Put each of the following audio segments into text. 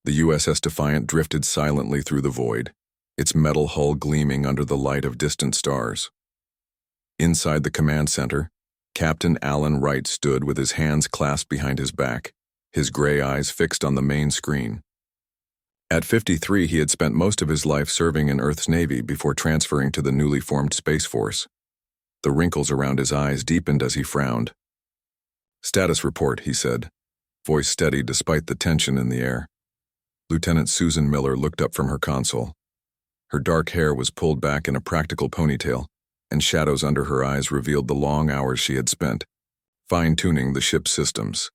The USS Defiant drifted silently through the void, its metal hull gleaming under the light of distant stars. Inside the command center, Captain Alan Wright stood with his hands clasped behind his back, his gray eyes fixed on the main screen. At 53, he had spent most of his life serving in Earth's Navy before transferring to the newly formed Space Force. The wrinkles around his eyes deepened as he frowned. "Status report," he said, voice steady despite the tension in the air. Lieutenant Susan Miller looked up from her console. Her dark hair was pulled back in a practical ponytail, and shadows under her eyes revealed the long hours she had spent, fine-tuning the ship's systems.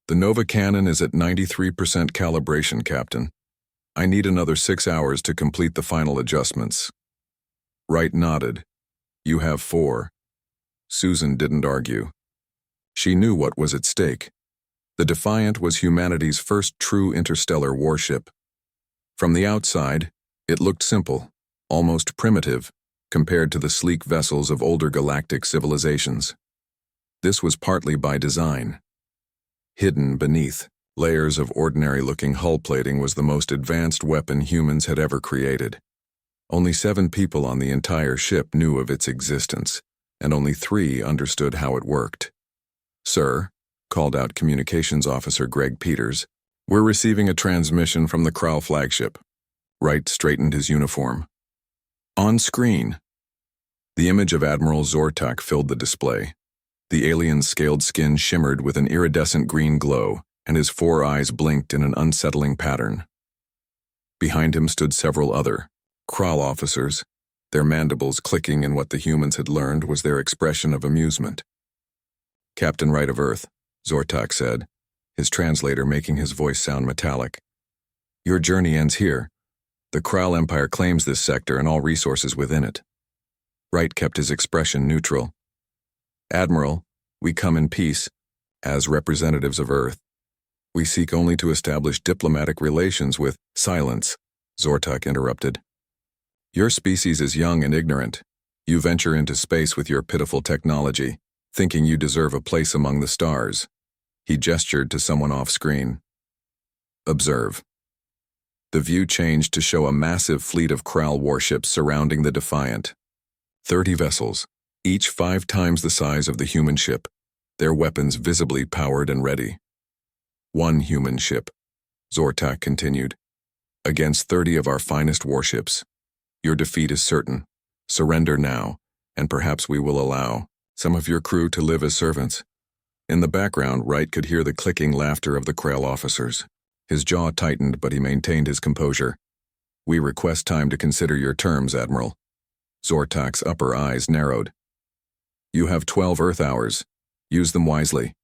"The Nova cannon is at 93% calibration, Captain. I need another 6 hours to complete the final adjustments." Wright nodded. "You have 4. Susan didn't argue. She knew what was at stake. The Defiant was humanity's first true interstellar warship. From the outside, it looked simple, almost primitive, compared to the sleek vessels of older galactic civilizations. This was partly by design. Hidden beneath layers of ordinary-looking hull plating was the most advanced weapon humans had ever created. Only 7 people on the entire ship knew of its existence, and only 3 understood how it worked. "Sir," called out Communications Officer Greg Peters, "we're receiving a transmission from the Kral flagship." Wright straightened his uniform. On screen, the image of Admiral Zortak filled the display. The alien's scaled skin shimmered with an iridescent green glow, and his 4 eyes blinked in an unsettling pattern. Behind him stood several other Kral officers, their mandibles clicking in what the humans had learned was their expression of amusement. "Captain Wright of Earth," Zortak said, his translator making his voice sound metallic. "Your journey ends here. The Kral Empire claims this sector and all resources within it." Wright kept his expression neutral. "Admiral, we come in peace, as representatives of Earth. We seek only to establish diplomatic relations with—" "Silence," Zortak interrupted. "Your species is young and ignorant. You venture into space with your pitiful technology, thinking you deserve a place among the stars." He gestured to someone off-screen. "Observe." The view changed to show a massive fleet of Kral warships surrounding the Defiant. 30 vessels, each 5 times the size of the human ship, their weapons visibly powered and ready. "1 human ship," Zortak continued, "against 30 of our finest warships. Your defeat is certain. Surrender now, and perhaps we will allow some of your crew to live as servants." In the background, Wright could hear the clicking laughter of the Kral officers. His jaw tightened, but he maintained his composure. "We request time to consider your terms, Admiral." Zortak's upper eyes narrowed. "You have 12 Earth hours. Use them wisely."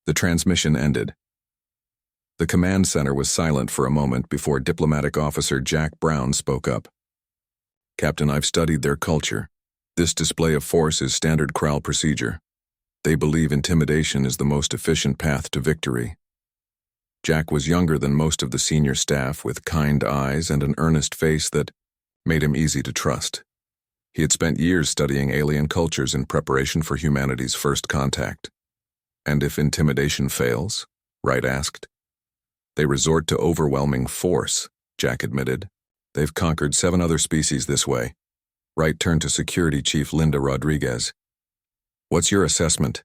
The transmission ended. The command center was silent for a moment before Diplomatic Officer Jack Brown spoke up. "Captain, I've studied their culture. This display of force is standard Kral procedure. They believe intimidation is the most efficient path to victory." Jack was younger than most of the senior staff, with kind eyes and an earnest face that made him easy to trust. He had spent years studying alien cultures in preparation for humanity's first contact. "And if intimidation fails?" Wright asked. "They resort to overwhelming force," Jack admitted. "They've conquered 7 other species this way." Wright turned to Security Chief Linda Rodriguez. "What's your assessment?"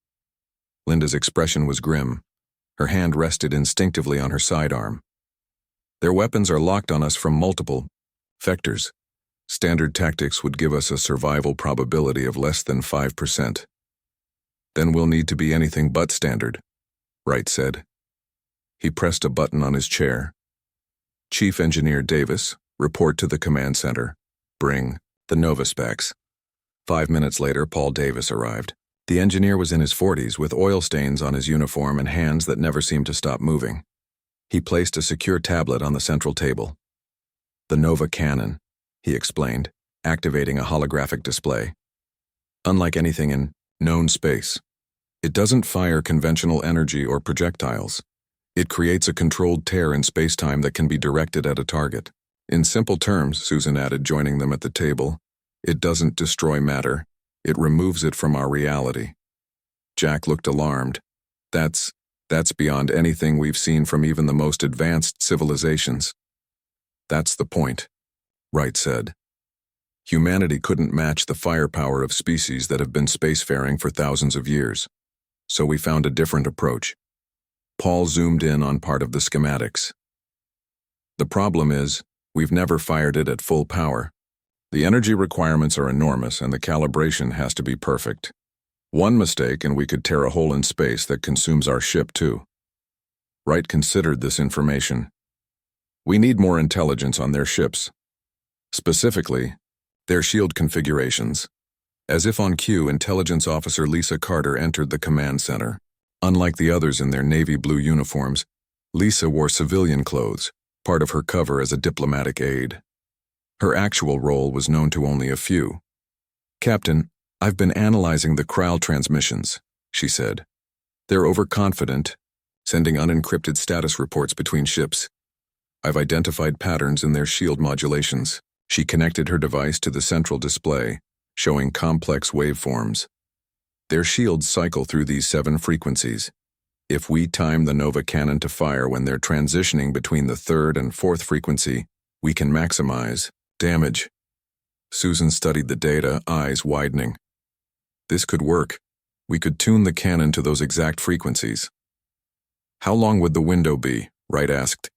Linda's expression was grim. Her hand rested instinctively on her sidearm. "Their weapons are locked on us from multiple vectors. Standard tactics would give us a survival probability of less than 5%. Then we'll need to be anything but standard," Wright said. He pressed a button on his chair. "Chief Engineer Davis, report to the command center. Bring the Nova specs." 5 minutes later, Paul Davis arrived. The engineer was in his 40s, with oil stains on his uniform and hands that never seemed to stop moving. He placed a secure tablet on the central table. "The Nova cannon," he explained, activating a holographic display. "Unlike anything in known space, it doesn't fire conventional energy or projectiles. It creates a controlled tear in space-time that can be directed at a target. In simple terms," Susan added, joining them at the table, "it doesn't destroy matter. It removes it from our reality." Jack looked alarmed. "That's..." That's beyond anything we've seen from even the most advanced civilizations. That's the point, Wright said. Humanity couldn't match the firepower of species that have been spacefaring for thousands of years. So we found a different approach. Paul zoomed in on part of the schematics. The problem is, we've never fired it at full power. The energy requirements are enormous and the calibration has to be perfect. One mistake and we could tear a hole in space that consumes our ship too. Wright considered this information. We need more intelligence on their ships. Specifically, their shield configurations. As if on cue, Intelligence Officer Lisa Carter entered the command center. Unlike the others in their navy blue uniforms, Lisa wore civilian clothes, part of her cover as a diplomatic aide. Her actual role was known to only a few. "Captain, I've been analyzing the Kral transmissions," she said. "They're overconfident, sending unencrypted status reports between ships. I've identified patterns in their shield modulations." She connected her device to the central display, showing complex waveforms. Their shields cycle through these 7 frequencies. If we time the Nova cannon to fire when they're transitioning between the 3rd and 4th frequency, we can maximize damage. Susan studied the data, eyes widening. This could work. We could tune the cannon to those exact frequencies. "How long would the window be?" Wright asked.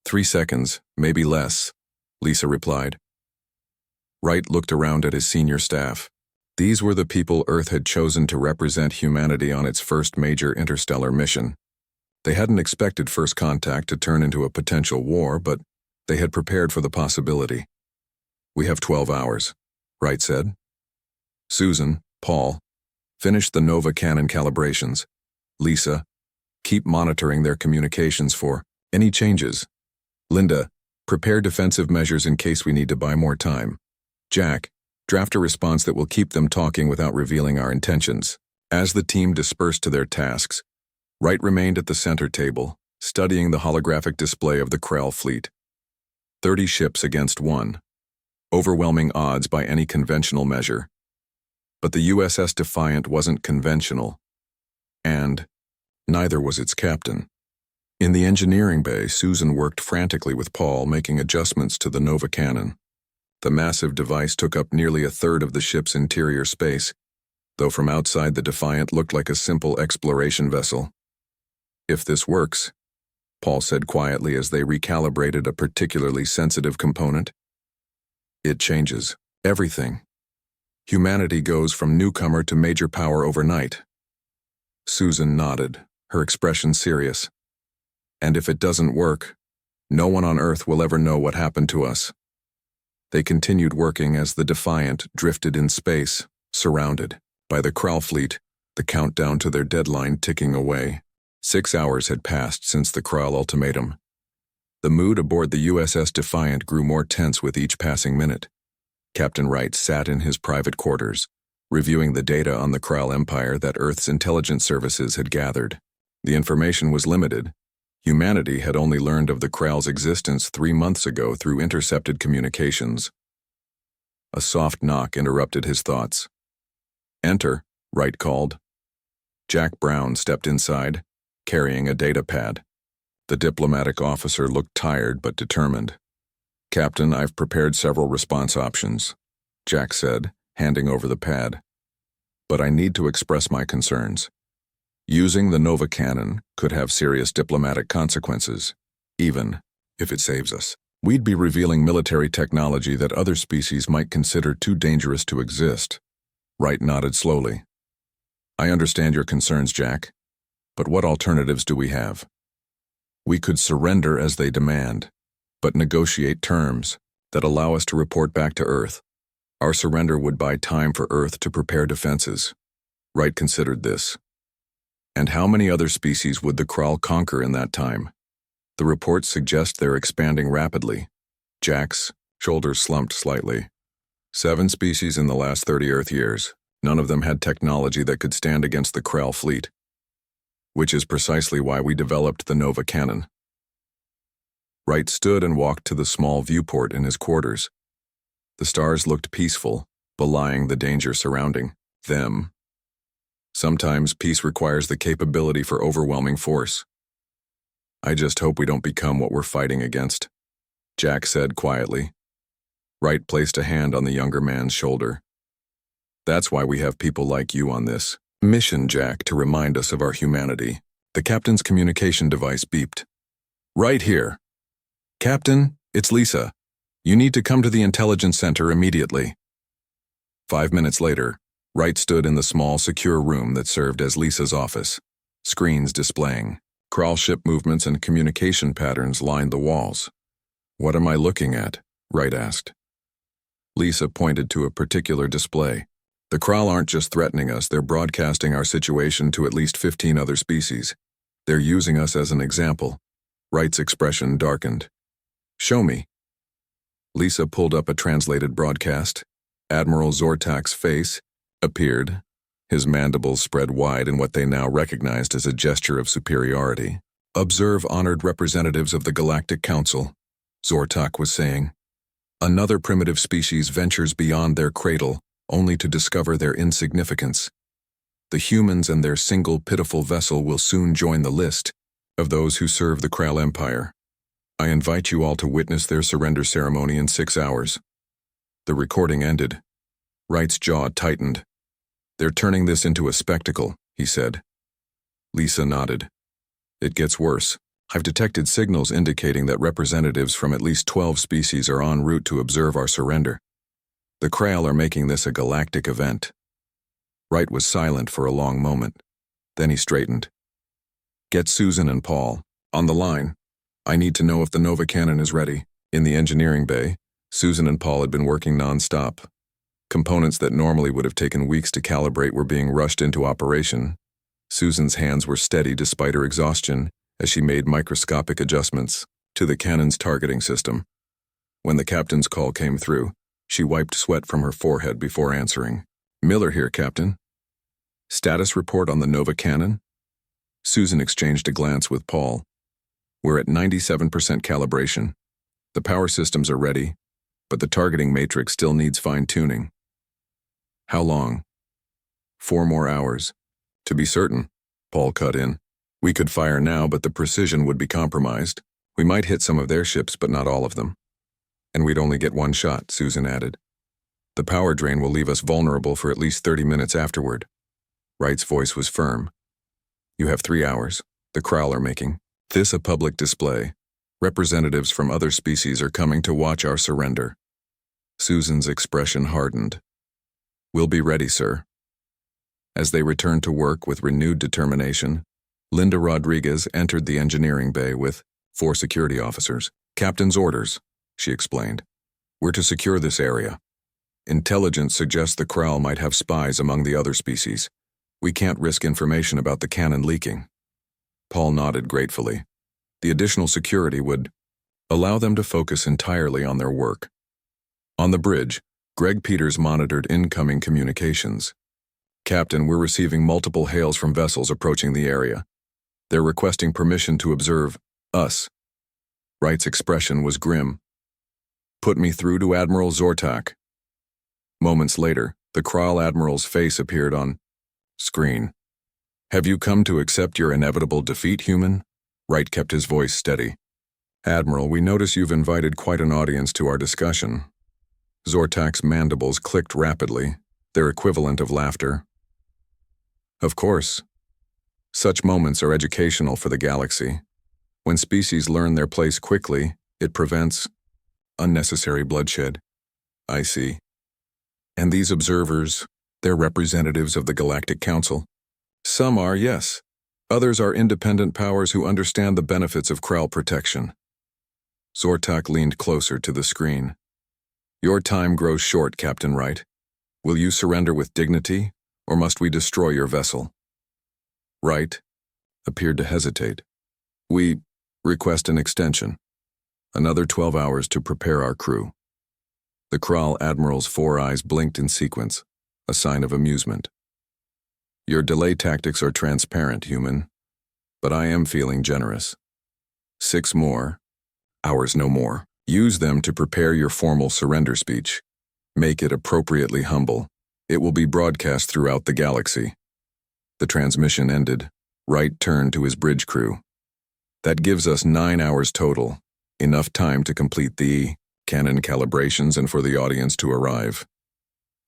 3 seconds, maybe less," Lisa replied. Wright looked around at his senior staff. These were the people Earth had chosen to represent humanity on its first major interstellar mission. They hadn't expected first contact to turn into a potential war, but they had prepared for the possibility. "We have 12 hours, Wright said. "Susan, Paul, finish the Nova cannon calibrations. Lisa, keep monitoring their communications for any changes. Linda, prepare defensive measures in case we need to buy more time. Jack, draft a response that will keep them talking without revealing our intentions." As the team dispersed to their tasks, Wright remained at the center table, studying the holographic display of the Krell fleet. 30 ships against 1. Overwhelming odds by any conventional measure. But the USS Defiant wasn't conventional. And neither was its captain. In the engineering bay, Susan worked frantically with Paul, making adjustments to the Nova cannon. The massive device took up nearly a third of the ship's interior space, though from outside the Defiant looked like a simple exploration vessel. "If this works," Paul said quietly as they recalibrated a particularly sensitive component, "it changes everything. Humanity goes from newcomer to major power overnight." Susan nodded, her expression serious. "And if it doesn't work, no one on Earth will ever know what happened to us." They continued working as the Defiant drifted in space, surrounded by the Kral fleet, the countdown to their deadline ticking away. 6 hours had passed since the Kral ultimatum. The mood aboard the USS Defiant grew more tense with each passing minute. Captain Wright sat in his private quarters, reviewing the data on the Kral Empire that Earth's intelligence services had gathered. The information was limited. Humanity had only learned of the Kral's existence 3 months ago through intercepted communications. A soft knock interrupted his thoughts. "Enter," Wright called. Jack Brown stepped inside, carrying a data pad. The diplomatic officer looked tired but determined. "Captain, I've prepared several response options," Jack said, handing over the pad. "But I need to express my concerns. Using the Nova cannon could have serious diplomatic consequences, even if it saves us. We'd be revealing military technology that other species might consider too dangerous to exist." Wright nodded slowly. "I understand your concerns, Jack, but what alternatives do we have? We could surrender as they demand, but negotiate terms that allow us to report back to Earth. Our surrender would buy time for Earth to prepare defenses." Wright considered this. "And how many other species would the Kral conquer in that time? The reports suggest they're expanding rapidly." Jack's shoulders slumped slightly. 7 species in the last 30 Earth years. None of them had technology that could stand against the Kral fleet. Which is precisely why we developed the Nova cannon. Wright stood and walked to the small viewport in his quarters. The stars looked peaceful, belying the danger surrounding them. Sometimes peace requires the capability for overwhelming force. I just hope we don't become what we're fighting against, Jack said quietly. Wright placed a hand on the younger man's shoulder. That's why we have people like you on this mission, Jack, to remind us of our humanity. The captain's communication device beeped. Right here. Captain, it's Lisa. You need to come to the intelligence center immediately. 5 minutes later, Wright stood in the small, secure room that served as Lisa's office. Screens displaying crawl ship movements and communication patterns lined the walls. What am I looking at? Wright asked. Lisa pointed to a particular display. The Krall aren't just threatening us, they're broadcasting our situation to at least 15 other species. They're using us as an example. Wright's expression darkened. Show me. Lisa pulled up a translated broadcast. Admiral Zortak's face appeared, his mandibles spread wide in what they now recognized as a gesture of superiority. Observe, honored representatives of the Galactic Council, Zortak was saying. Another primitive species ventures beyond their cradle, only to discover their insignificance. The humans and their single pitiful vessel will soon join the list of those who serve the Krall Empire. I invite you all to witness their surrender ceremony in 6 hours. The recording ended. Wright's jaw tightened. They're turning this into a spectacle, he said. Lisa nodded. It gets worse. I've detected signals indicating that representatives from at least 12 species are en route to observe our surrender. The Krall are making this a galactic event. Wright was silent for a long moment. Then he straightened. Get Susan and Paul on the line. I need to know if the Nova cannon is ready. In the engineering bay, Susan and Paul had been working non-stop. Components that normally would have taken weeks to calibrate were being rushed into operation. Susan's hands were steady despite her exhaustion as she made microscopic adjustments to the cannon's targeting system. When the captain's call came through, she wiped sweat from her forehead before answering. Miller here, Captain. Status report on the Nova cannon? Susan exchanged a glance with Paul. We're at 97% calibration. The power systems are ready, but the targeting matrix still needs fine-tuning. How long? 4 more hours. To be certain, Paul cut in. We could fire now, but the precision would be compromised. We might hit some of their ships, but not all of them. And we'd only get 1 shot, Susan added. The power drain will leave us vulnerable for at least 30 minutes afterward. Wright's voice was firm. You have 3 hours. The Krall are making this a public display. Representatives from other species are coming to watch our surrender. Susan's expression hardened. We'll be ready, sir. As they returned to work with renewed determination, Linda Rodriguez entered the engineering bay with 4 security officers. Captain's orders, she explained. We're to secure this area. Intelligence suggests the Krall might have spies among the other species. We can't risk information about the cannon leaking. Paul nodded gratefully. The additional security would allow them to focus entirely on their work. On the bridge, Greg Peters monitored incoming communications. Captain, we're receiving multiple hails from vessels approaching the area. They're requesting permission to observe us. Wright's expression was grim. Put me through to Admiral Zortak. Moments later, the Krall Admiral's face appeared on screen. Have you come to accept your inevitable defeat, human? Wright kept his voice steady. Admiral, we notice you've invited quite an audience to our discussion. Zortak's mandibles clicked rapidly, their equivalent of laughter. Of course. Such moments are educational for the galaxy. When species learn their place quickly, it prevents unnecessary bloodshed. I see. And these observers, they're representatives of the Galactic Council? Some are, yes. Others are independent powers who understand the benefits of Krall protection. Zortak leaned closer to the screen. Your time grows short, Captain Wright. Will you surrender with dignity, or must we destroy your vessel? Wright appeared to hesitate. We request an extension. Another 12 hours to prepare our crew. The Krall Admiral's 4 eyes blinked in sequence, a sign of amusement. Your delay tactics are transparent, human, but I am feeling generous. 6 more, hours no more. Use them to prepare your formal surrender speech. Make it appropriately humble. It will be broadcast throughout the galaxy. The transmission ended. Wright turned to his bridge crew. That gives us 9 hours total, enough time to complete the cannon calibrations and for the audience to arrive.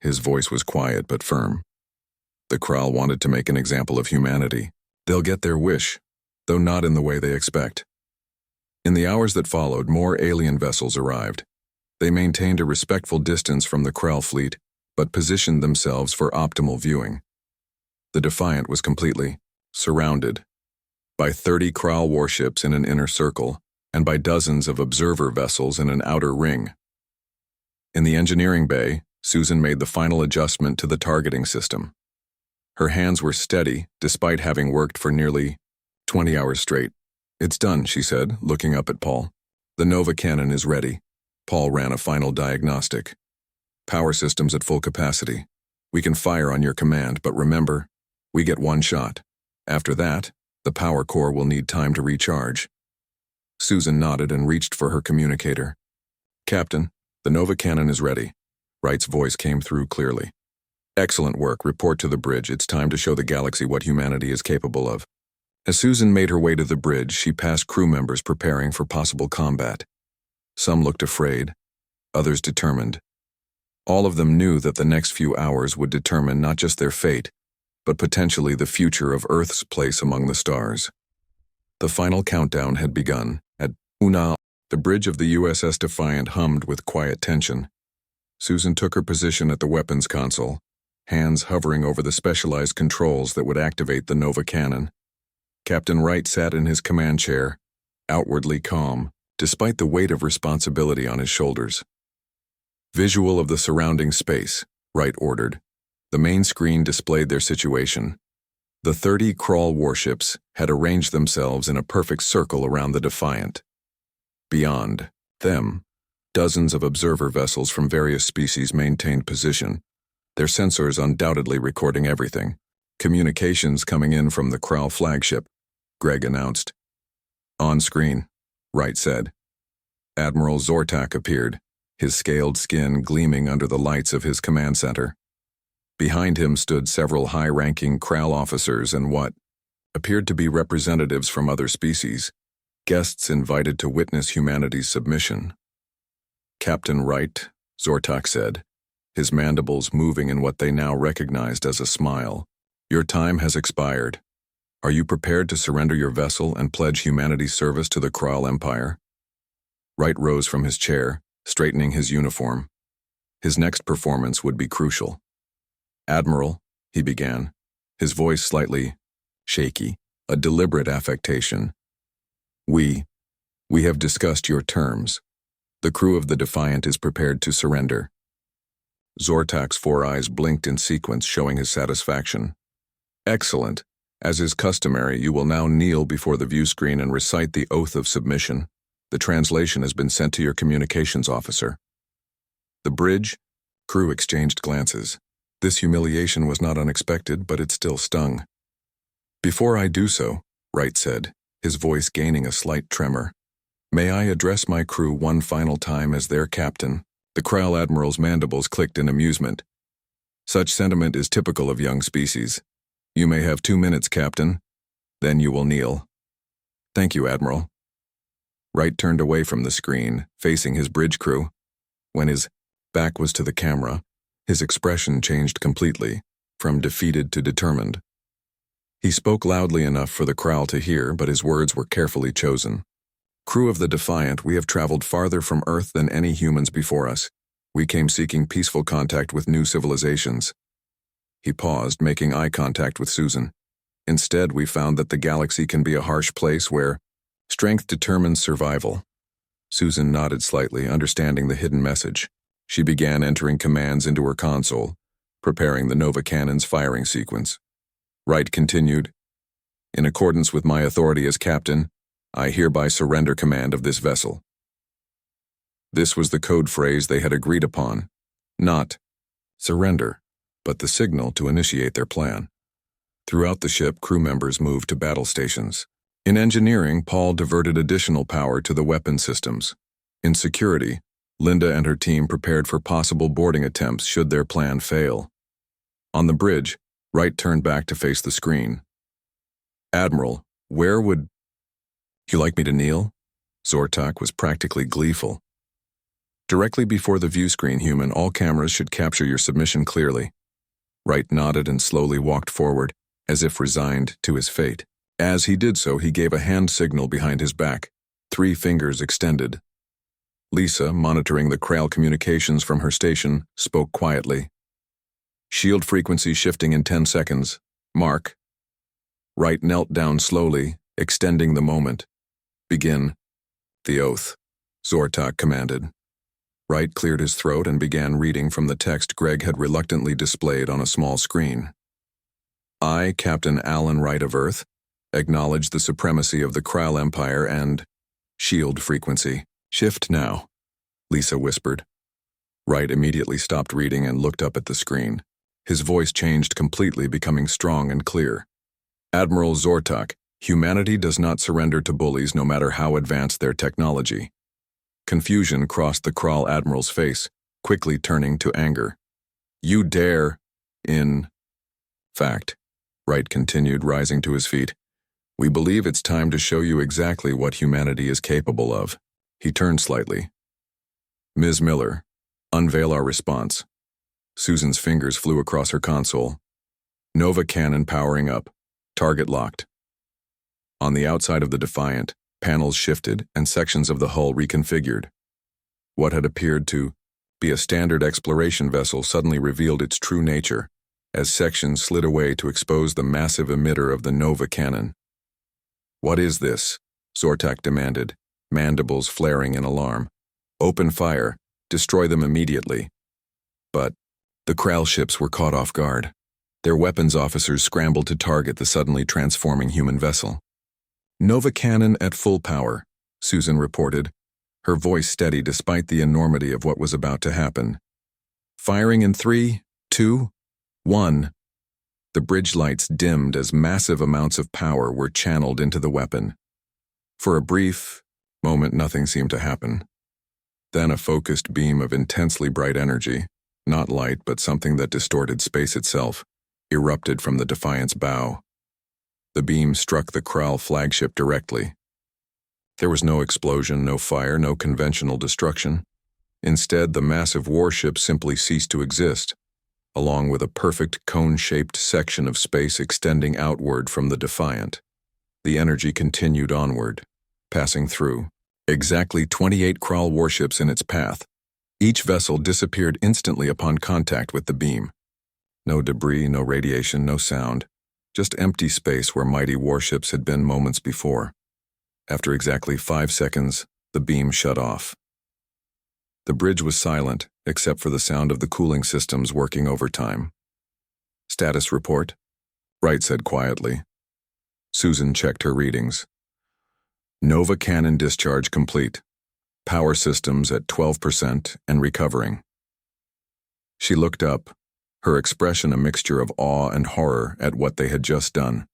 His voice was quiet but firm. The Krall wanted to make an example of humanity. They'll get their wish, though not in the way they expect. In the hours that followed, more alien vessels arrived. They maintained a respectful distance from the Krall fleet, but positioned themselves for optimal viewing. The Defiant was completely surrounded by 30 Krall warships in an inner circle and by dozens of observer vessels in an outer ring. In the engineering bay, Susan made the final adjustment to the targeting system. Her hands were steady, despite having worked for nearly 20 hours straight. "It's done," she said, looking up at Paul. "The Nova cannon is ready." Paul ran a final diagnostic. "Power systems at full capacity. We can fire on your command, but remember, we get one shot. After that, the power core will need time to recharge." Susan nodded and reached for her communicator. "Captain, the Nova cannon is ready." Wright's voice came through clearly. "Excellent work. Report to the bridge. It's time to show the galaxy what humanity is capable of." As Susan made her way to the bridge, she passed crew members preparing for possible combat. Some looked afraid, others determined. All of them knew that the next few hours would determine not just their fate, but potentially the future of Earth's place among the stars. The final countdown had begun. At Una, the bridge of the USS Defiant hummed with quiet tension. Susan took her position at the weapons console, hands hovering over the specialized controls that would activate the Nova cannon. Captain Wright sat in his command chair, outwardly calm, despite the weight of responsibility on his shoulders. "Visual of the surrounding space," Wright ordered. The main screen displayed their situation. The 30 Krall warships had arranged themselves in a perfect circle around the Defiant. Beyond them, dozens of observer vessels from various species maintained position, their sensors undoubtedly recording everything. "Communications coming in from the Krall flagship," Greg announced. "On screen," Wright said. Admiral Zortak appeared, his scaled skin gleaming under the lights of his command center. Behind him stood several high-ranking Krall officers and what appeared to be representatives from other species, guests invited to witness humanity's submission. "Captain Wright," Zortak said, his mandibles moving in what they now recognized as a smile. "Your time has expired. Are you prepared to surrender your vessel and pledge humanity's service to the Krall Empire?" Wright rose from his chair, straightening his uniform. His next performance would be crucial. "Admiral," he began, his voice slightly shaky, a deliberate affectation. We have discussed your terms. The crew of the Defiant is prepared to surrender." Zortak's 4 eyes blinked in sequence, showing his satisfaction. "Excellent. As is customary, you will now kneel before the view screen and recite the oath of submission. The translation has been sent to your communications officer." The bridge crew exchanged glances. This humiliation was not unexpected, but it still stung. "Before I do so," Wright said, his voice gaining a slight tremor, "may I address my crew one final time as their captain?" The Krall Admiral's mandibles clicked in amusement. "Such sentiment is typical of young species. You may have 2 minutes, Captain. Then you will kneel." "Thank you, Admiral." Wright turned away from the screen, facing his bridge crew. When his back was to the camera, his expression changed completely, from defeated to determined. He spoke loudly enough for the Krall to hear, but his words were carefully chosen. "Crew of the Defiant, we have traveled farther from Earth than any humans before us. We came seeking peaceful contact with new civilizations." He paused, making eye contact with Susan. "Instead, we found that the galaxy can be a harsh place where strength determines survival." Susan nodded slightly, understanding the hidden message. She began entering commands into her console, preparing the Nova cannon's firing sequence. Wright continued, "In accordance with my authority as captain, I hereby surrender command of this vessel." This was the code phrase they had agreed upon. Not surrender, but the signal to initiate their plan. Throughout the ship, crew members moved to battle stations. In engineering, Paul diverted additional power to the weapon systems. In security, Linda and her team prepared for possible boarding attempts should their plan fail. On the bridge, Wright turned back to face the screen. "Admiral, where would you like me to kneel?" Zortak was practically gleeful. "Directly before the view screen, human. All cameras should capture your submission clearly." Wright nodded and slowly walked forward, as if resigned to his fate. As he did so, he gave a hand signal behind his back, 3 fingers extended. Lisa, monitoring the Kral communications from her station, spoke quietly. "Shield frequency shifting in 10 seconds. Mark." Wright knelt down slowly, extending the moment. "Begin." "The oath," Zortak commanded. Wright cleared his throat and began reading from the text Greg had reluctantly displayed on a small screen. "I, Captain Alan Wright of Earth, acknowledge the supremacy of the Kral Empire and shield frequency. Shift now," Lisa whispered. Wright immediately stopped reading and looked up at the screen. His voice changed completely, becoming strong and clear. "Admiral Zortak, humanity does not surrender to bullies no matter how advanced their technology." Confusion crossed the Kral Admiral's face, quickly turning to anger. "You dare, in fact," Wright continued, rising to his feet, "we believe it's time to show you exactly what humanity is capable of." He turned slightly. "Ms. Miller, unveil our response." Susan's fingers flew across her console. "Nova cannon powering up. Target locked." On the outside of the Defiant, panels shifted and sections of the hull reconfigured. What had appeared to be a standard exploration vessel suddenly revealed its true nature, as sections slid away to expose the massive emitter of the Nova cannon. "What is this?" Zortak demanded, mandibles flaring in alarm. "Open fire. Destroy them immediately." But the Kral ships were caught off guard. Their weapons officers scrambled to target the suddenly transforming human vessel. "Nova cannon at full power," Susan reported, her voice steady despite the enormity of what was about to happen. "Firing in 3, 2, 1. The bridge lights dimmed as massive amounts of power were channeled into the weapon. For a brief moment, nothing seemed to happen. Then a focused beam of intensely bright energy, not light but something that distorted space itself, erupted from the Defiant's bow. The beam struck the Kral flagship directly. There was no explosion, no fire, no conventional destruction. Instead, the massive warship simply ceased to exist, along with a perfect cone-shaped section of space extending outward from the Defiant. The energy continued onward, passing through exactly 28 Kral warships in its path. Each vessel disappeared instantly upon contact with the beam. No debris, no radiation, no sound. Just empty space where mighty warships had been moments before. After exactly 5 seconds, the beam shut off. The bridge was silent, except for the sound of the cooling systems working overtime. "Status report," Wright said quietly. Susan checked her readings. "Nova cannon discharge complete. Power systems at 12% and recovering." She looked up, her expression a mixture of awe and horror at what they had just done.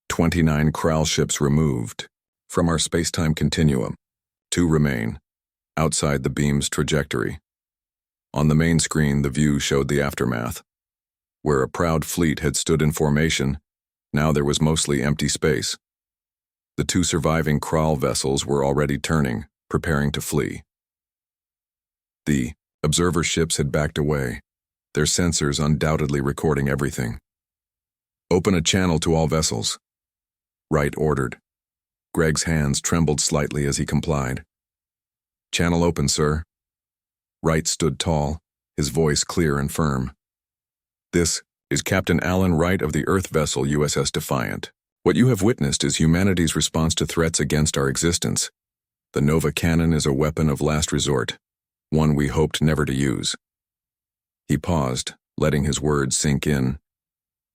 29 Kral ships removed from our space-time continuum. 2 remain, outside the beam's trajectory. On the main screen, the view showed the aftermath. Where a proud fleet had stood in formation, now there was mostly empty space. The 2 surviving Kral vessels were already turning, preparing to flee. The observer ships had backed away, their sensors undoubtedly recording everything. "Open a channel to all vessels," Wright ordered. Greg's hands trembled slightly as he complied. "Channel open, sir." Wright stood tall, his voice clear and firm. "This is Captain Alan Wright of the Earth vessel USS Defiant. What you have witnessed is humanity's response to threats against our existence. The Nova cannon is a weapon of last resort, one we hoped never to use." He paused, letting his words sink in.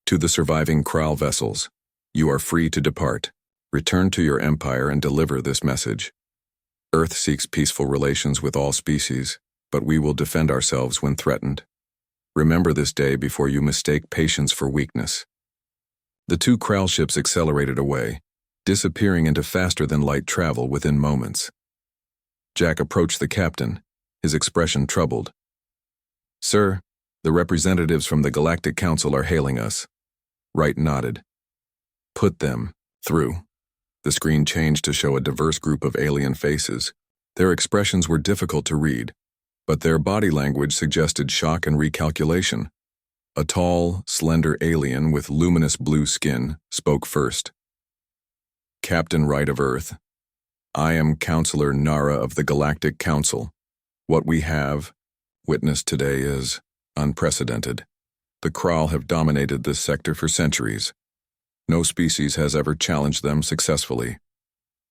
"To the surviving Kral vessels, you are free to depart. Return to your empire and deliver this message. Earth seeks peaceful relations with all species, but we will defend ourselves when threatened. Remember this day before you mistake patience for weakness." The 2 Kral ships accelerated away, disappearing into faster-than-light travel within moments. Jack approached the captain, his expression troubled. "Sir, The representatives from the Galactic Council are hailing us. Wright nodded. Put them through. The screen changed to show a diverse group of alien faces. Their expressions were difficult to read, but their body language suggested shock and recalculation. A tall, slender alien with luminous blue skin spoke first. Captain Wright of Earth, I am Counselor Nara of the Galactic Council. What we have witnessed today is unprecedented. The Krall have dominated this sector for centuries. No species has ever challenged them successfully.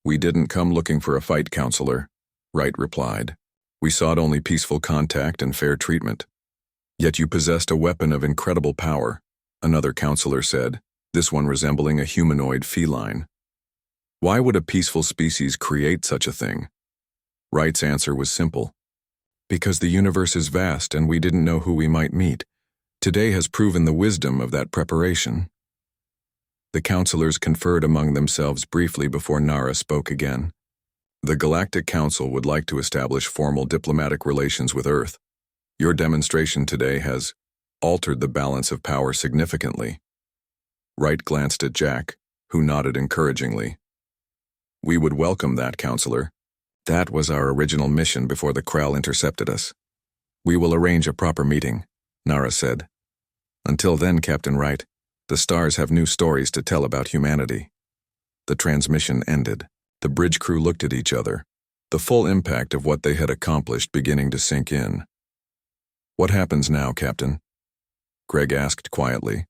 We didn't come looking for a fight, Counselor, Wright replied. We sought only peaceful contact and fair treatment. Yet you possessed a weapon of incredible power, another counselor said, this one resembling a humanoid feline. Why would a peaceful species create such a thing? Wright's answer was simple. Because the universe is vast and we didn't know who we might meet. Today has proven the wisdom of that preparation. The counselors conferred among themselves briefly before Nara spoke again. The Galactic Council would like to establish formal diplomatic relations with Earth. Your demonstration today has altered the balance of power significantly. Wright glanced at Jack, who nodded encouragingly. We would welcome that, Counselor. That was our original mission before the Krall intercepted us. We will arrange a proper meeting, Nara said. Until then, Captain Wright, the stars have new stories to tell about humanity. The transmission ended. The bridge crew looked at each other, the full impact of what they had accomplished beginning to sink in. What happens now, Captain? Greg asked quietly.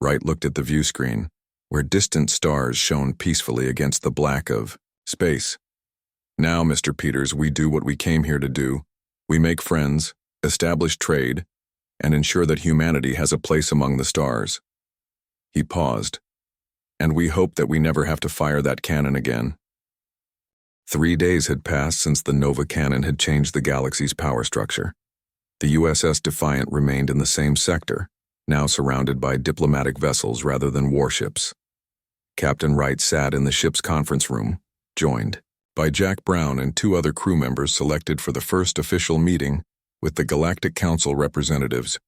Wright looked at the view screen, where distant stars shone peacefully against the black of space. Now, Mr. Peters, we do what we came here to do. We make friends, establish trade, and ensure that humanity has a place among the stars. He paused. And we hope that we never have to fire that cannon again. 3 days had passed since the Nova cannon had changed the galaxy's power structure. The USS Defiant remained in the same sector, now surrounded by diplomatic vessels rather than warships. Captain Wright sat in the ship's conference room, joined by Jack Brown and 2 other crew members selected for the first official meeting with the Galactic Council representatives.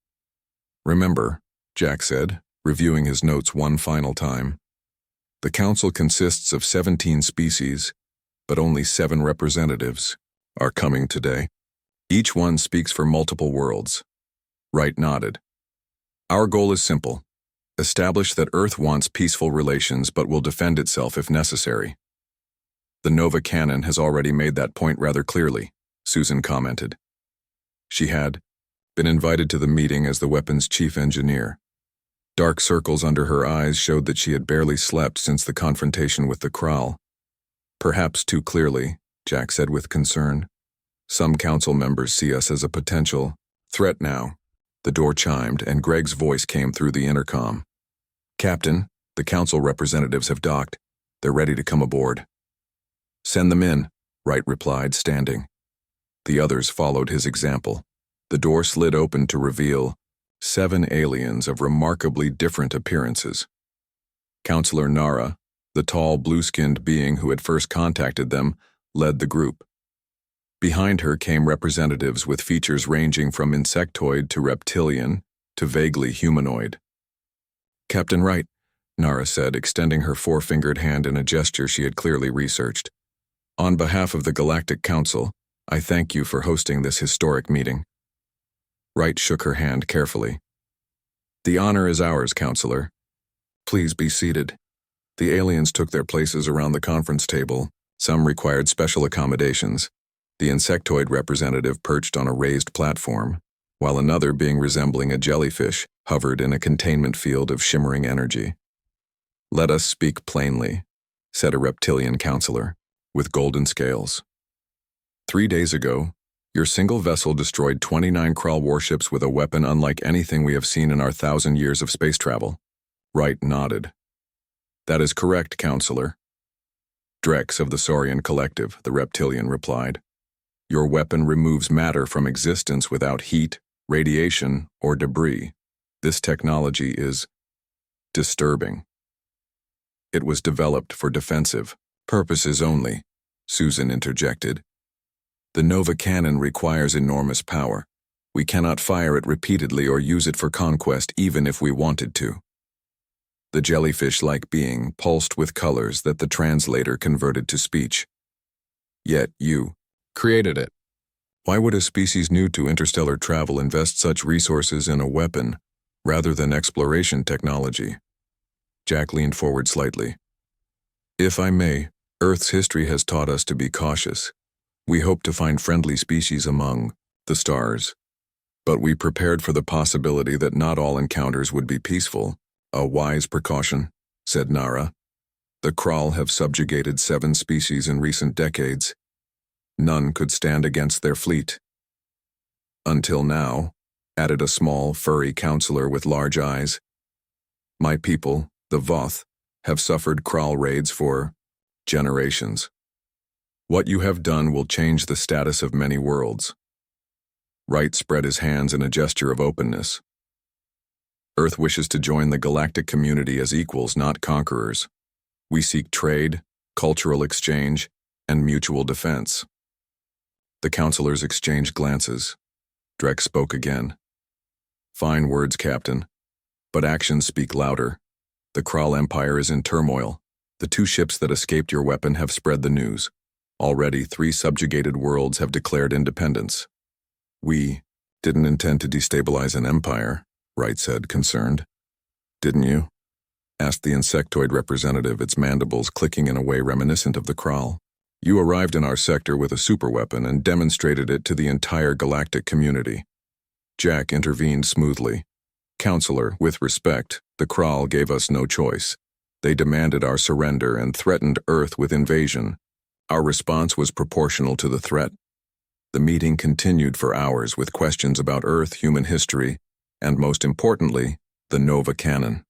Remember, Jack said, reviewing his notes one final time, the Council consists of 17 species, but only 7 representatives are coming today. Each one speaks for multiple worlds. Wright nodded. Our goal is simple. Establish that Earth wants peaceful relations but will defend itself if necessary. The Nova cannon has already made that point rather clearly, Susan commented. She had been invited to the meeting as the weapon's chief engineer. Dark circles under her eyes showed that she had barely slept since the confrontation with the Krall. Perhaps too clearly, Jack said with concern. Some council members see us as a potential threat now. The door chimed and Greg's voice came through the intercom. Captain, the council representatives have docked. They're ready to come aboard. Send them in, Wright replied, standing. The others followed his example. The door slid open to reveal 7 aliens of remarkably different appearances. Counselor Nara, the tall, blue-skinned being who had first contacted them, led the group. Behind her came representatives with features ranging from insectoid to reptilian to vaguely humanoid. Captain Wright, Nara said, extending her 4-fingered hand in a gesture she had clearly researched. On behalf of the Galactic Council, I thank you for hosting this historic meeting. Wright shook her hand carefully. The honor is ours, Counselor. Please be seated. The aliens took their places around the conference table. Some required special accommodations. The insectoid representative perched on a raised platform, while another, being resembling a jellyfish, hovered in a containment field of shimmering energy. Let us speak plainly, said a reptilian counselor, with golden scales. 3 days ago, your single vessel destroyed 29 Krall warships with a weapon unlike anything we have seen in our 1,000 years of space travel. Wright nodded. That is correct, Counselor. Drex of the Saurian Collective, the reptilian replied. Your weapon removes matter from existence without heat, radiation, or debris. This technology is disturbing. It was developed for defensive purposes only, Susan interjected. The Nova cannon requires enormous power. We cannot fire it repeatedly or use it for conquest even if we wanted to. The jellyfish-like being pulsed with colors that the translator converted to speech. Yet you created it. Why would a species new to interstellar travel invest such resources in a weapon rather than exploration technology? Jack leaned forward slightly. If I may, Earth's history has taught us to be cautious. We hoped to find friendly species among the stars. But we prepared for the possibility that not all encounters would be peaceful. A wise precaution, said Nara. The Krall have subjugated 7 species in recent decades. None could stand against their fleet. Until now, added a small, furry counselor with large eyes. My people, the Voth, have suffered Krall raids for generations. What you have done will change the status of many worlds. Wright spread his hands in a gesture of openness. Earth wishes to join the galactic community as equals, not conquerors. We seek trade, cultural exchange, and mutual defense. The counselors exchanged glances. Drek spoke again. Fine words, Captain, but actions speak louder. The Krall Empire is in turmoil. The 2 ships that escaped your weapon have spread the news. Already 3 subjugated worlds have declared independence. We didn't intend to destabilize an empire, Wright said, concerned. Didn't you? Asked the insectoid representative, its mandibles clicking in a way reminiscent of the Krall. You arrived in our sector with a superweapon and demonstrated it to the entire galactic community. Jack intervened smoothly. Counselor, with respect, the Krall gave us no choice. They demanded our surrender and threatened Earth with invasion. Our response was proportional to the threat. The meeting continued for hours with questions about Earth, human history, and most importantly, the Nova Cannon.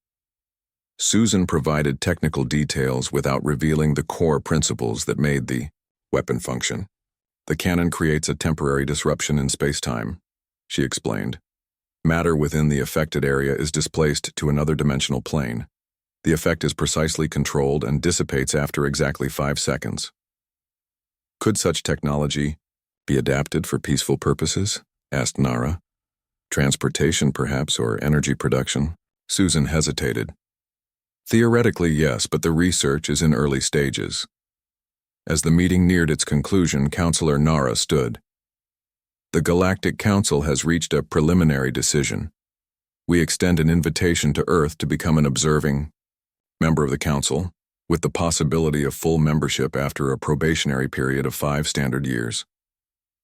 Susan provided technical details without revealing the core principles that made the weapon function. The cannon creates a temporary disruption in space-time, she explained. Matter within the affected area is displaced to another dimensional plane. The effect is precisely controlled and dissipates after exactly 5 seconds. Could such technology be adapted for peaceful purposes? Asked Nara. Transportation, perhaps, or energy production? Susan hesitated. Theoretically, yes, but the research is in early stages. As the meeting neared its conclusion, Counselor Nara stood. The Galactic Council has reached a preliminary decision. We extend an invitation to Earth to become an observing member of the Council, with the possibility of full membership after a probationary period of 5 standard years.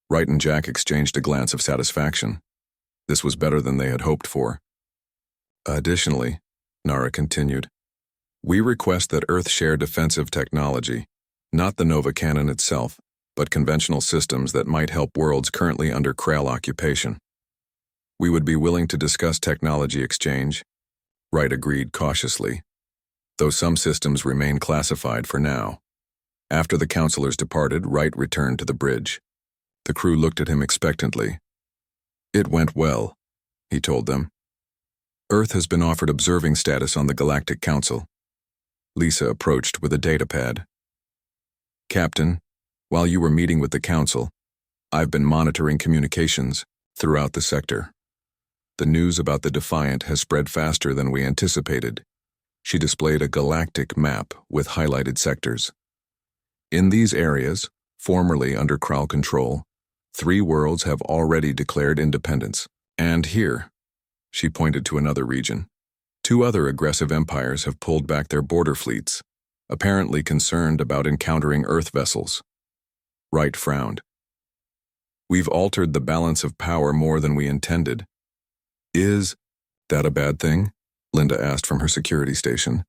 Wright and Jack exchanged a glance of satisfaction. This was better than they had hoped for. Additionally, Nara continued, we request that Earth share defensive technology, not the Nova Cannon itself, but conventional systems that might help worlds currently under Krall occupation. We would be willing to discuss technology exchange, Wright agreed cautiously, though some systems remain classified for now. After the counselors departed, Wright returned to the bridge. The crew looked at him expectantly. It went well, he told them. Earth has been offered observing status on the Galactic Council. Lisa approached with a datapad. Captain, while you were meeting with the Council, I've been monitoring communications throughout the sector. The news about the Defiant has spread faster than we anticipated. She displayed a galactic map with highlighted sectors. In these areas, formerly under Krall control, 3 worlds have already declared independence. And here, she pointed to another region, 2 other aggressive empires have pulled back their border fleets, apparently concerned about encountering Earth vessels. Wright frowned. We've altered the balance of power more than we intended. Is that a bad thing? Linda asked from her security station.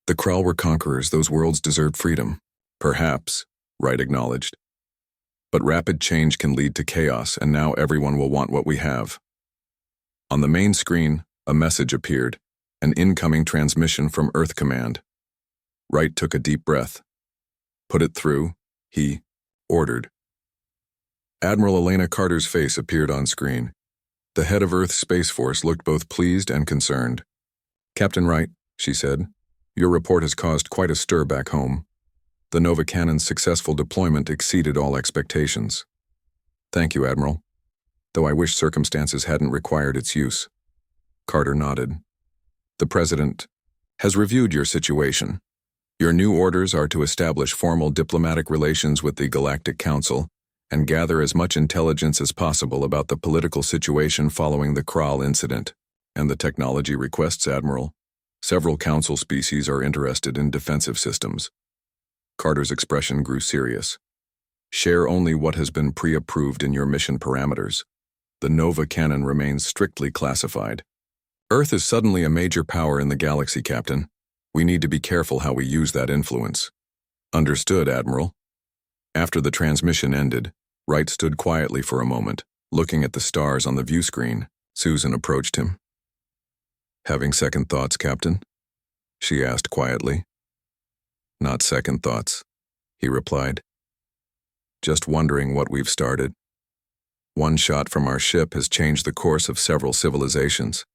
The Krall were conquerors, those worlds deserved freedom. Perhaps, Wright acknowledged. But rapid change can lead to chaos, and now everyone will want what we have. On the main screen, a message appeared, an incoming transmission from Earth Command. Wright took a deep breath. Put it through, he ordered. Admiral Elena Carter's face appeared on screen. The head of Earth's Space Force looked both pleased and concerned. Captain Wright, she said, your report has caused quite a stir back home. The Nova Cannon's successful deployment exceeded all expectations. Thank you, Admiral. though I wish circumstances hadn't required its use. Carter nodded. The President has reviewed your situation. Your new orders are to establish formal diplomatic relations with the Galactic Council and gather as much intelligence as possible about the political situation following the Kral incident and the technology requests, Admiral. Several Council species are interested in defensive systems. Carter's expression grew serious. Share only what has been pre-approved in your mission parameters. The Nova Cannon remains strictly classified. Earth is suddenly a major power in the galaxy, Captain. We need to be careful how we use that influence. Understood, Admiral. After the transmission ended, Wright stood quietly for a moment, looking at the stars on the view screen. Susan approached him. Having second thoughts, Captain? She asked quietly. Not second thoughts, he replied. Just wondering what we've started. One shot from our ship has changed the course of several civilizations.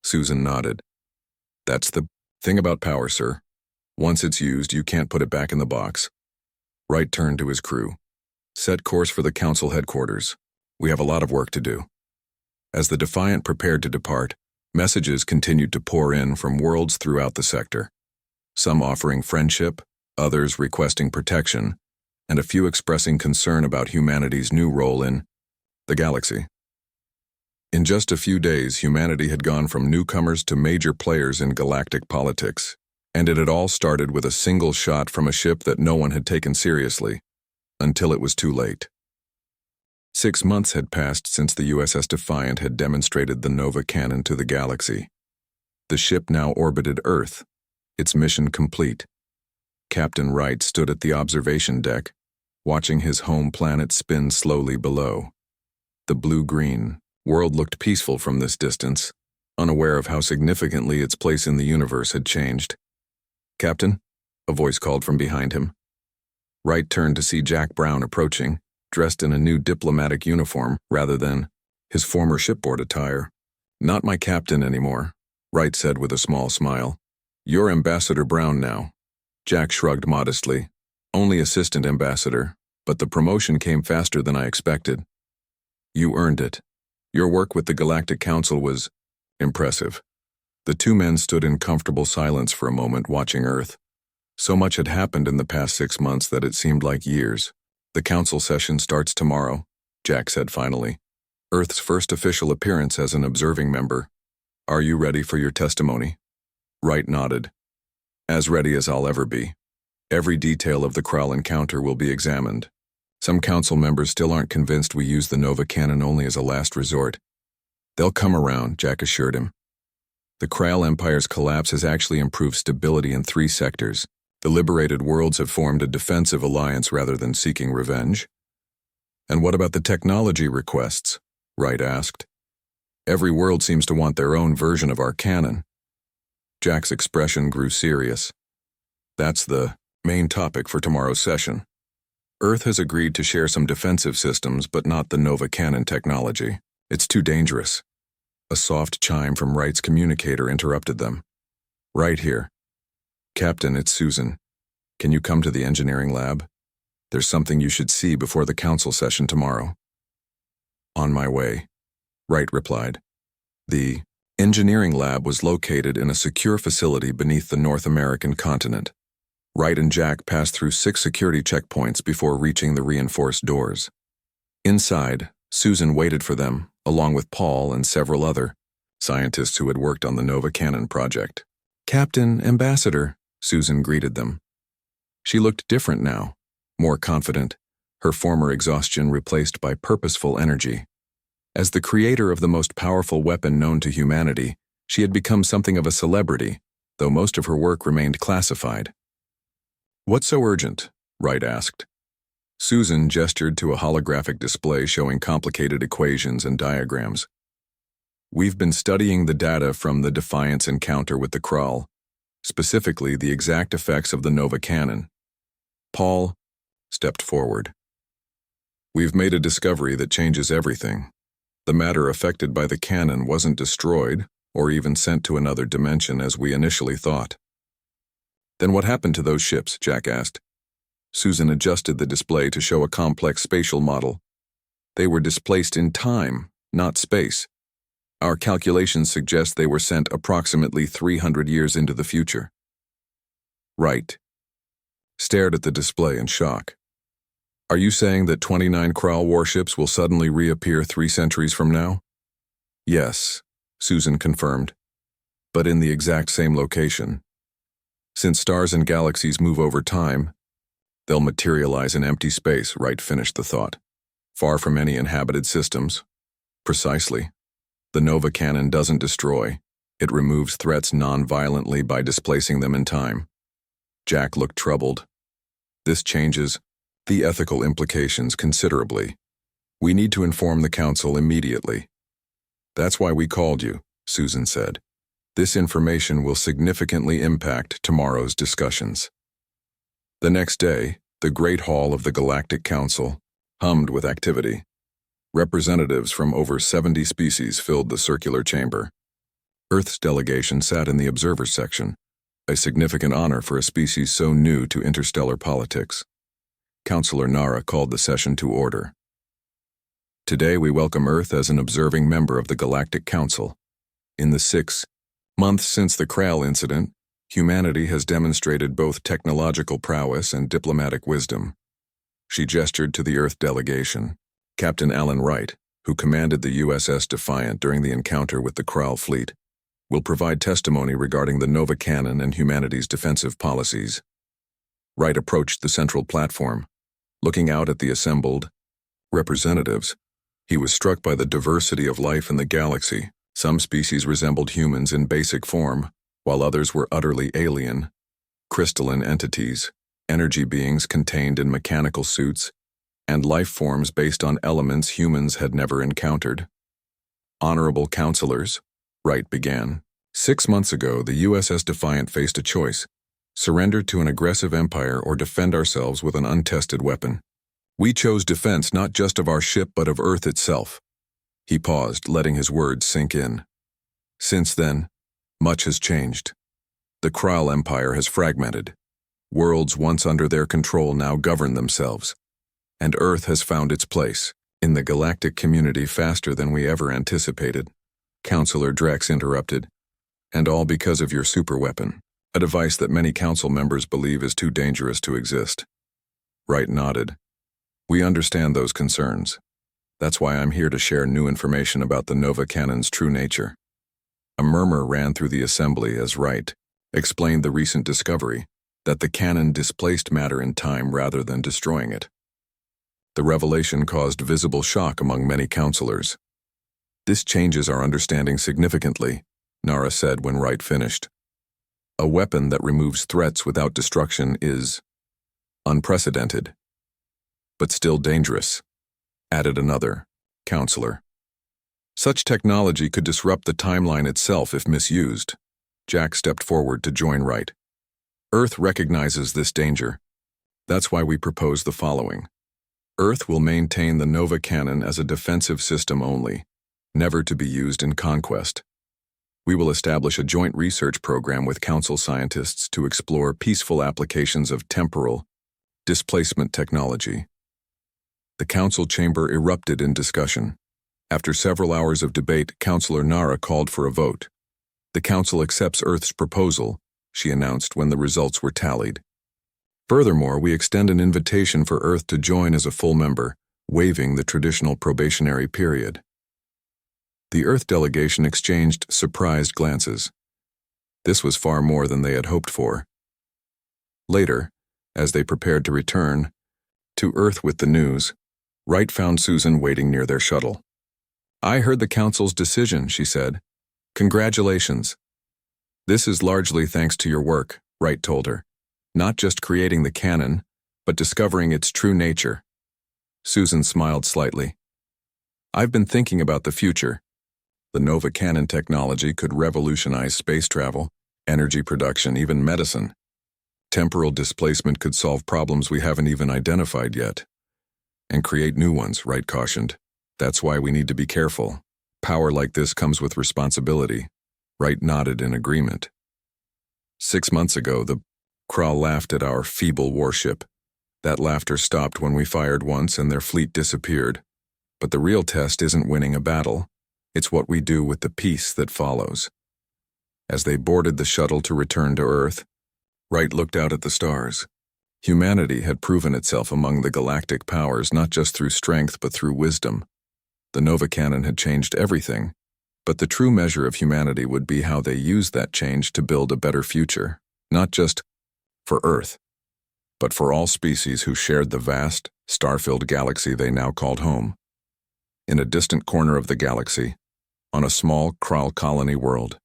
Susan nodded. That's the thing about power, sir. Once it's used, you can't put it back in the box. Wright turned to his crew. Set course for the Council headquarters. We have a lot of work to do. As the Defiant prepared to depart, messages continued to pour in from worlds throughout the sector. Some offering friendship, others requesting protection, and a few expressing concern about humanity's new role in the galaxy. In just a few days, humanity had gone from newcomers to major players in galactic politics, and it had all started with a single shot from a ship that no one had taken seriously, until it was too late. 6 months had passed since the USS Defiant had demonstrated the Nova Cannon to the galaxy. The ship now orbited Earth, its mission complete. Captain Wright stood at the observation deck, watching his home planet spin slowly below. The blue-green world looked peaceful from this distance, unaware of how significantly its place in the universe had changed. Captain, a voice called from behind him. Wright turned to see Jack Brown approaching, dressed in a new diplomatic uniform rather than his former shipboard attire. Not my captain anymore, Wright said with a small smile. You're Ambassador Brown now. Jack shrugged modestly. Only assistant ambassador, but the promotion came faster than I expected. You earned it. Your work with the Galactic Council was impressive. The two men stood in comfortable silence for a moment, watching Earth. So much had happened in the past 6 months that it seemed like years. The council session starts tomorrow, Jack said finally. Earth's first official appearance as an observing member. Are you ready for your testimony? Wright nodded. As ready as I'll ever be. Every detail of the Kral encounter will be examined. Some council members still aren't convinced we use the Nova Cannon only as a last resort. They'll come around, Jack assured him. The Kral Empire's collapse has actually improved stability in 3 sectors. The liberated worlds have formed a defensive alliance rather than seeking revenge. And what about the technology requests? Wright asked. Every world seems to want their own version of our cannon. Jack's expression grew serious. That's the main topic for tomorrow's session. Earth has agreed to share some defensive systems, but not the Nova Cannon technology. It's too dangerous. A soft chime from Wright's communicator interrupted them. Right here. Captain, it's Susan. Can you come to the engineering lab? There's something you should see before the council session tomorrow. On my way, Wright replied. The engineering lab was located in a secure facility beneath the North American continent. Wright and Jack passed through 6 security checkpoints before reaching the reinforced doors. Inside, Susan waited for them, along with Paul and several other scientists who had worked on the Nova Cannon project. Captain, Ambassador, Susan greeted them. She looked different now, more confident, her former exhaustion replaced by purposeful energy. As the creator of the most powerful weapon known to humanity, she had become something of a celebrity, though most of her work remained classified. What's so urgent? Wright asked. Susan gestured to a holographic display showing complicated equations and diagrams. We've been studying the data from the Defiance encounter with the Kral, specifically the exact effects of the Nova Cannon. Paul stepped forward. We've made a discovery that changes everything. The matter affected by the cannon wasn't destroyed or even sent to another dimension as we initially thought. Then what happened to those ships? Jack asked. Susan adjusted the display to show a complex spatial model. They were displaced in time, not space. Our calculations suggest they were sent approximately 300 years into the future. Wright stared at the display in shock. Are you saying that 29 Kral warships will suddenly reappear 3 centuries from now? Yes, Susan confirmed, but in the exact same location. Since stars and galaxies move over time, they'll materialize in empty space, Wright finished the thought. Far from any inhabited systems. Precisely. The Nova Cannon doesn't destroy. It removes threats non-violently by displacing them in time. Jack looked troubled. This changes the ethical implications considerably. We need to inform the Council immediately. That's why we called you, Susan said. This information will significantly impact tomorrow's discussions. The next day, the Great Hall of the Galactic Council hummed with activity. Representatives from over 70 species filled the circular chamber. Earth's delegation sat in the observer section, a significant honor for a species so new to interstellar politics. Councilor Nara called the session to order. Today we welcome Earth as an observing member of the Galactic Council. In the 6 months since the Kral incident, humanity has demonstrated both technological prowess and diplomatic wisdom. She gestured to the Earth delegation. Captain Alan Wright, who commanded the USS Defiant during the encounter with the Kral fleet, will provide testimony regarding the Nova Cannon and humanity's defensive policies. Wright approached the central platform. Looking out at the assembled representatives, he was struck by the diversity of life in the galaxy. Some species resembled humans in basic form, while others were utterly alien, crystalline entities, energy beings contained in mechanical suits, and life forms based on elements humans had never encountered. Honorable counselors, Wright began. 6 months ago, the USS Defiant faced a choice: surrender to an aggressive empire or defend ourselves with an untested weapon. We chose defense not just of our ship but of Earth itself. He paused, letting his words sink in. Since then, much has changed. The Kral Empire has fragmented. Worlds once under their control now govern themselves. And Earth has found its place in the galactic community faster than we ever anticipated. Counselor Drex interrupted. And all because of your superweapon, a device that many council members believe is too dangerous to exist. Wright nodded. We understand those concerns. That's why I'm here to share new information about the Nova Cannon's true nature. A murmur ran through the assembly as Wright explained the recent discovery that the cannon displaced matter in time rather than destroying it. The revelation caused visible shock among many counselors. This changes our understanding significantly, Nara said when Wright finished. A weapon that removes threats without destruction is unprecedented, but still dangerous, added another counselor. Such technology could disrupt the timeline itself if misused. Jack stepped forward to join Wright. Earth recognizes this danger. That's why we propose the following. Earth will maintain the Nova Cannon as a defensive system only, never to be used in conquest. We will establish a joint research program with Council scientists to explore peaceful applications of temporal displacement technology. The Council chamber erupted in discussion. After several hours of debate, Councilor Nara called for a vote. The Council accepts Earth's proposal, she announced when the results were tallied. Furthermore, we extend an invitation for Earth to join as a full member, waiving the traditional probationary period. The Earth delegation exchanged surprised glances. This was far more than they had hoped for. Later, as they prepared to return to Earth with the news, Wright found Susan waiting near their shuttle. I heard the Council's decision, she said. Congratulations. This is largely thanks to your work, Wright told her. Not just creating the cannon, but discovering its true nature. Susan smiled slightly. I've been thinking about the future. The Nova Cannon technology could revolutionize space travel, energy production, even medicine. Temporal displacement could solve problems we haven't even identified yet. And create new ones, Wright cautioned. That's why we need to be careful. Power like this comes with responsibility. Wright nodded in agreement. 6 months ago, the Kral laughed at our Feeble Warship. That laughter stopped when we fired once and their fleet disappeared. But the real test isn't winning a battle. It's what we do with the peace that follows. As they boarded the shuttle to return to Earth, Wright looked out at the stars. Humanity had proven itself among the galactic powers not just through strength but through wisdom. The Nova Cannon had changed everything, but the true measure of humanity would be how they used that change to build a better future, not just for Earth, but for all species who shared the vast, star-filled galaxy they now called home. In a distant corner of the galaxy, on a small Kral colony world,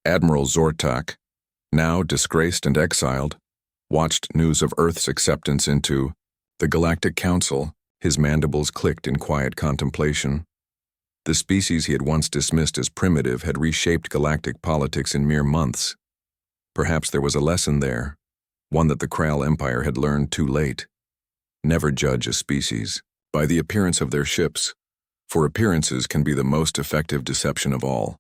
Admiral Zortak, now disgraced and exiled, watched news of Earth's acceptance into the Galactic Council. His mandibles clicked in quiet contemplation. The species he had once dismissed as primitive had reshaped galactic politics in mere months. Perhaps there was a lesson there, one that the Kral Empire had learned too late. Never judge a species by the appearance of their ships, for appearances can be the most effective deception of all.